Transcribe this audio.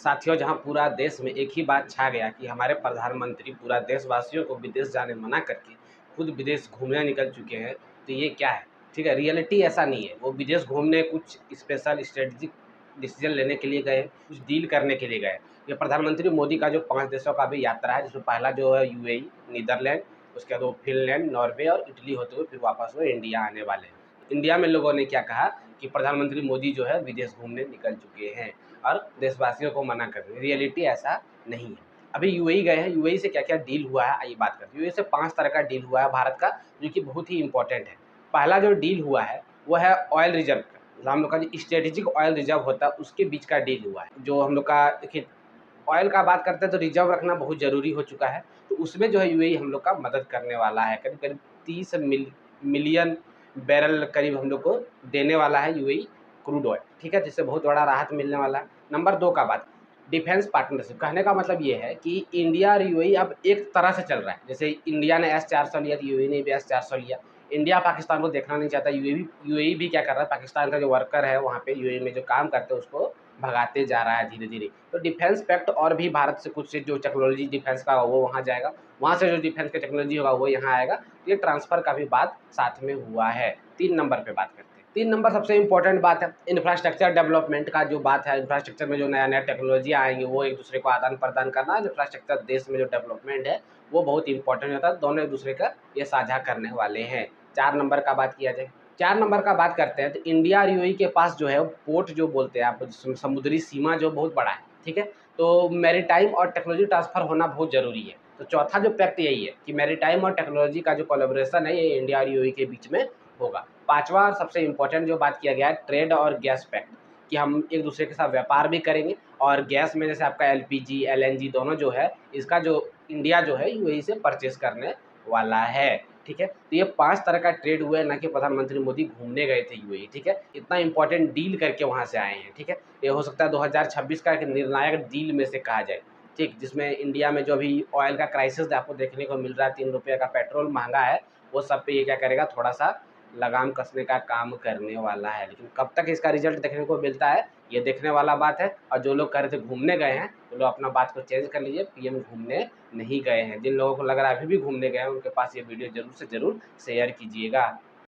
साथियों, जहां पूरा देश में एक ही बात छा गया कि हमारे प्रधानमंत्री पूरा देशवासियों को विदेश जाने मना करके खुद विदेश घूमने निकल चुके हैं, तो ये क्या है? ठीक है, रियलिटी ऐसा नहीं है। वो विदेश घूमने कुछ स्पेशल स्ट्रेटेजिक डिसीजन लेने के लिए गए, कुछ डील करने के लिए गए। ये प्रधानमंत्री मोदी का जो 5 देशों का भी यात्रा है, जिसमें पहला जो है यूएई, नीदरलैंड, उसके बाद वो फिनलैंड, नॉर्वे और इटली होते हुए फिर वापस वो इंडिया आने वाले हैं। इंडिया में लोगों ने क्या कहा कि प्रधानमंत्री मोदी जो है विदेश घूमने निकल चुके हैं और देशवासियों को मना कर रहे हैं। रियलिटी ऐसा नहीं है। अभी यूएई गए हैं, यूएई से क्या-क्या डील हुआ है आइए बात करते हैं। यूएई से 5 तरह का डील हुआ है भारत का, जो कि बहुत ही इम्पोर्टेंट है। पहला जो डील हुआ है वो है ऑयल रिजर्व का, मतलब हम लोग का जो स्ट्रेटेजिक ऑयल रिजर्व होता है उसके बीच का डील हुआ है। जो हम लोग का देखिए, ऑयल का बात करते हैं तो रिजर्व रखना बहुत ज़रूरी हो चुका है। तो उसमें जो है यूएई हम लोग का मदद करने वाला है। करीब-करीब 30 मिलियन बैरल करीब हम लोग को देने वाला है यूएई क्रूड ऑयल, ठीक है? जिससे बहुत बड़ा राहत मिलने वाला है। नंबर 2 का बात, डिफेंस पार्टनरशिप। कहने का मतलब ये है कि इंडिया और यूएई अब एक तरह से चल रहा है। जैसे इंडिया ने एस-400 लिया तो यूएई ने भी एस-400 लिया। इंडिया पाकिस्तान को देखना नहीं चाहता, यूएई भी क्या कर रहा है, पाकिस्तान का जो वर्कर है वहाँ पे यूएई में जो काम करते हैं उसको भगाते जा रहा है धीरे-धीरे। तो डिफेंस पैक्ट और भी भारत से कुछ जो टेक्नोलॉजी डिफेंस का वो वहाँ जाएगा, वहाँ से जो डिफेंस का टेक्नोलॉजी होगा वो यहाँ आएगा। ये ट्रांसफ़र का भी बात साथ में हुआ है। 3 नंबर पे बात करते हैं। 3 नंबर सबसे इम्पोर्टेंट बात है इंफ्रास्ट्रक्चर डेवलपमेंट का जो बात है, इंफ्रास्ट्रक्चर में जो नया-नया टेक्नोलॉजी आएँगी वो एक-दूसरे को आदान-प्रदान करना। इंफ्रास्ट्रक्चर देश में जो डेवलपमेंट है वो बहुत इम्पोर्टेंट होता है। दोनों एक-दूसरे का ये साझा करने वाले हैं। 4 नंबर का बात किया जाए, 4 नंबर का बात करते हैं तो इंडिया और यूएई के पास जो है पोर्ट जो बोलते हैं आप, समुद्री सीमा जो बहुत बड़ा है, ठीक है? तो मैरीटाइम और टेक्नोलॉजी ट्रांसफ़र होना बहुत ज़रूरी है। तो चौथा जो पैक्ट यही है कि मैरीटाइम और टेक्नोलॉजी का जो कोलैबोरेशन है ये इंडिया और यूएई के बीच में होगा। 5वां और सबसे इम्पोर्टेंट जो बात किया गया है ट्रेड और गैस पैक्ट, कि हम एक-दूसरे के साथ व्यापार भी करेंगे और गैस में जैसे आपका एलपीजी, एलएनजी दोनों जो है, इसका जो इंडिया जो है यूएई से परचेज़ करने वाला है, ठीक है? तो ये 5 तरह का ट्रेड हुआ है, ना कि प्रधानमंत्री मोदी घूमने गए थे यूएई, ठीक है? इतना इम्पोर्टेंट डील करके वहाँ से आए हैं, ठीक है? ये हो सकता है 2026 का एक निर्णायक डील में से कहा जाए, ठीक? जिसमें इंडिया में जो अभी ऑयल का क्राइसिस आपको देखने को मिल रहा है, ₹3 का पेट्रोल महँगा है, वो सब पे ये क्या करेगा, थोड़ा-सा लगाम कसने का काम करने वाला है। लेकिन कब तक इसका रिज़ल्ट देखने को मिलता है, ये देखने वाला बात है। और जो लोग कह रहे थे घूमने गए हैं, वो लोग अपना बात को चेंज कर लीजिए, पीएम घूमने नहीं गए हैं। जिन लोगों को लग रहा है अभी भी घूमने गए हैं, उनके पास ये वीडियो ज़रूर से ज़रूर शेयर कीजिएगा।